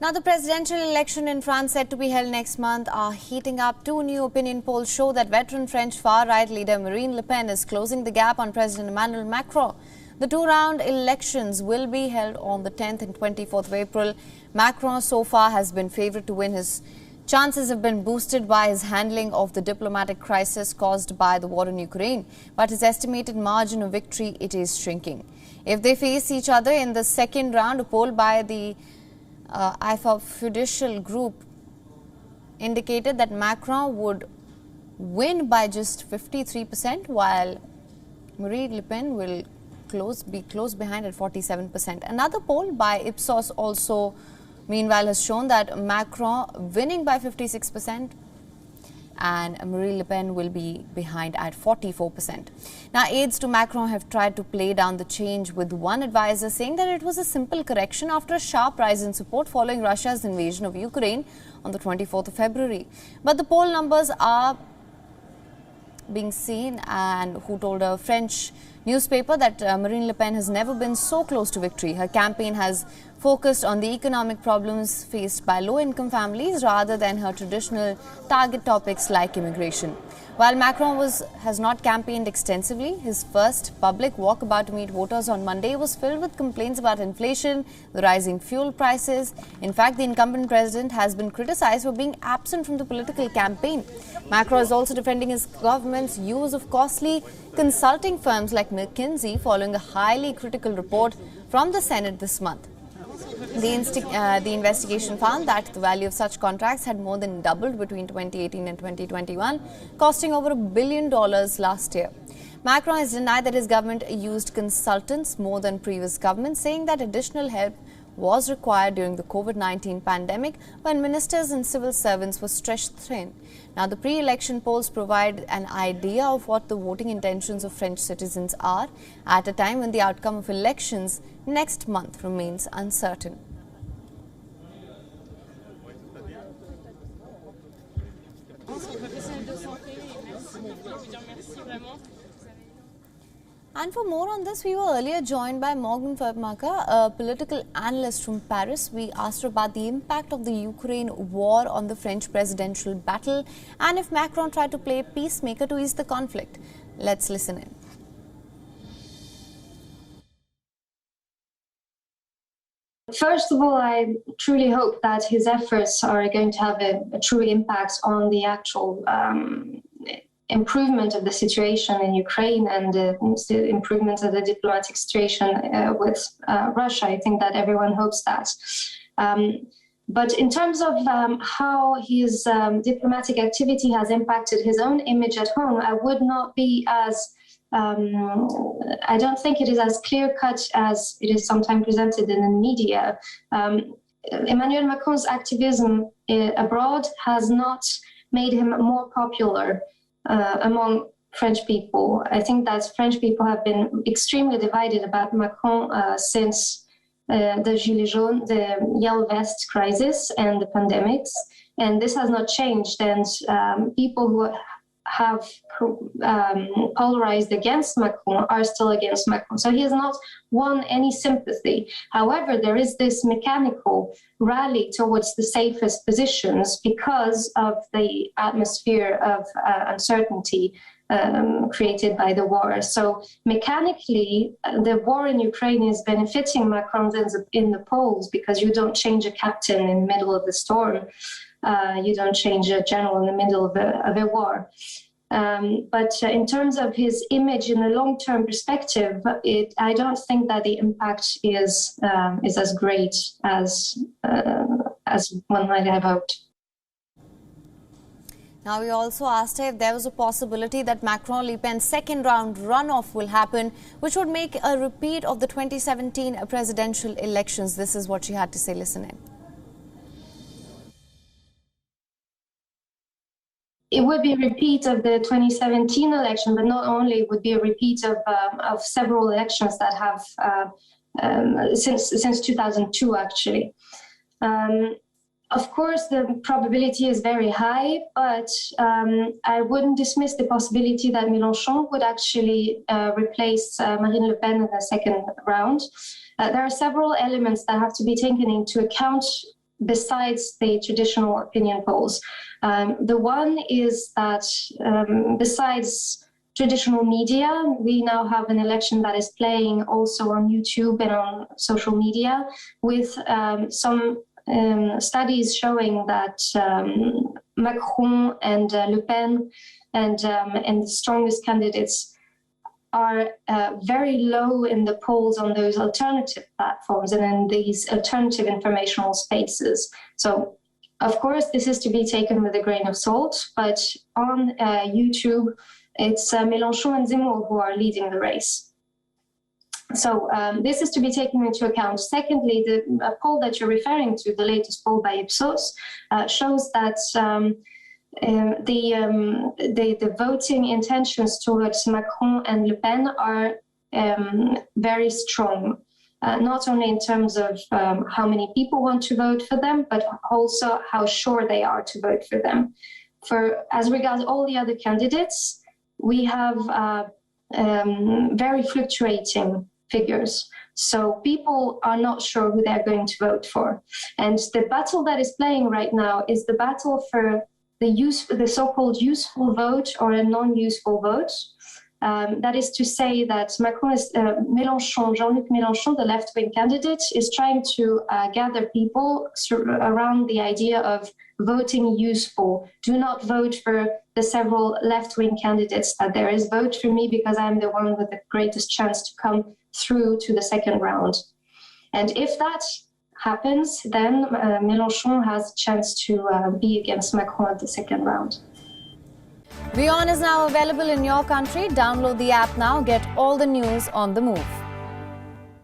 Now, the presidential election in France set to be held next month are heating up. Two new opinion polls show that veteran French far-right leader Marine Le Pen is closing the gap on President Emmanuel Macron. The two-round elections will be held on the 10th and 24th of April. Macron so far has been favoured to win. His chances have been boosted by his handling of the diplomatic crisis caused by the war in Ukraine. But his estimated margin of victory, it is shrinking. If they face each other in the second round, a poll by the IFA Fiducial Group indicated that Macron would win by just 53%, while Marine Le Pen will be close behind at 47%. Another poll by Ipsos also, meanwhile, has shown that Macron winning by 56%, and Marine Le Pen will be behind at 44%. Now, aides to Macron have tried to play down the change, with one advisor saying that it was a simple correction after a sharp rise in support following Russia's invasion of Ukraine on the 24th of February. But the poll numbers are being seen, and who told a French newspaper that Marine Le Pen has never been so close to victory. Her campaign has focused on the economic problems faced by low-income families rather than her traditional target topics like immigration. While Macron has not campaigned extensively, his first public walkabout to meet voters on Monday was filled with complaints about inflation, the rising fuel prices. In fact, the incumbent president has been criticized for being absent from the political campaign. Macron is also defending his government's use of costly consulting firms like McKinsey following a highly critical report from the Senate this month. The investigation found that the value of such contracts had more than doubled between 2018 and 2021, costing over $1 billion last year. Macron has denied that his government used consultants more than previous governments, saying that additional help was required during the COVID-19 pandemic when ministers and civil servants were stretched thin. Now, the pre-election polls provide an idea of what the voting intentions of French citizens are at a time when the outcome of elections next month remains uncertain. And for more on this, we were earlier joined by Morgan Vermaker, a political analyst from Paris. We asked her about the impact of the Ukraine war on the French presidential battle and if Macron tried to play peacemaker to ease the conflict. Let's listen in. First of all, I truly hope that his efforts are going to have a true impact on the actual improvement of the situation in Ukraine and the improvement of the diplomatic situation with Russia. I think that everyone hopes that. But in terms of how his diplomatic activity has impacted his own image at home, I would not be as I don't think it is as clear-cut as it is sometimes presented in the media. Emmanuel Macron's activism abroad has not made him more popular among French people. I think that French people have been extremely divided about Macron since the Gilets jaunes, the Yellow Vest crisis and the pandemics, and this has not changed. And people who have polarized against Macron are still against Macron. So he has not won any sympathy. However, there is this mechanical rally towards the safest positions because of the atmosphere of uncertainty created by the war. So mechanically, the war in Ukraine is benefiting Macron in the polls because you don't change a captain in the middle of the storm. You don't change a general in the middle of a war. But in terms of his image in the long-term perspective, I don't think that the impact is as great as one might have hoped. Now, we also asked her if there was a possibility that Macron-Le Pen's second-round runoff will happen, which would make a repeat of the 2017 presidential elections. This is what she had to say. Listen in. It would be a repeat of the 2017 election, but not only, it would be a repeat of several elections that have since 2002, actually. Of course, the probability is very high, but I wouldn't dismiss the possibility that Mélenchon would actually replace Marine Le Pen in the second round. There are several elements that have to be taken into account besides the traditional opinion polls. The one is that besides traditional media, we now have an election that is playing also on YouTube and on social media, with some studies showing that Macron and Le Pen and the strongest candidates are very low in the polls on those alternative platforms and in these alternative informational spaces. So, of course, this is to be taken with a grain of salt, but on YouTube, it's Mélenchon and Zemmour who are leading the race. So this is to be taken into account. Secondly, the poll that you're referring to, the latest poll by Ipsos, shows that the voting intentions towards Macron and Le Pen are very strong, not only in terms of how many people want to vote for them, but also how sure they are to vote for them. As regards all the other candidates, we have very fluctuating figures. So people are not sure who they're going to vote for. And the battle that is playing right now is the battle for the so-called useful vote or a non-useful vote. That is to say that Jean-Luc Mélenchon, the left-wing candidate, is trying to gather people around the idea of voting useful. Do not vote for the several left-wing candidates that there is. Vote for me because I'm the one with the greatest chance to come through to the second round. And if that happens, then Mélenchon has a chance to be against Macron at the second round. WION is now available in your country. Download the app now. Get all the news on the move.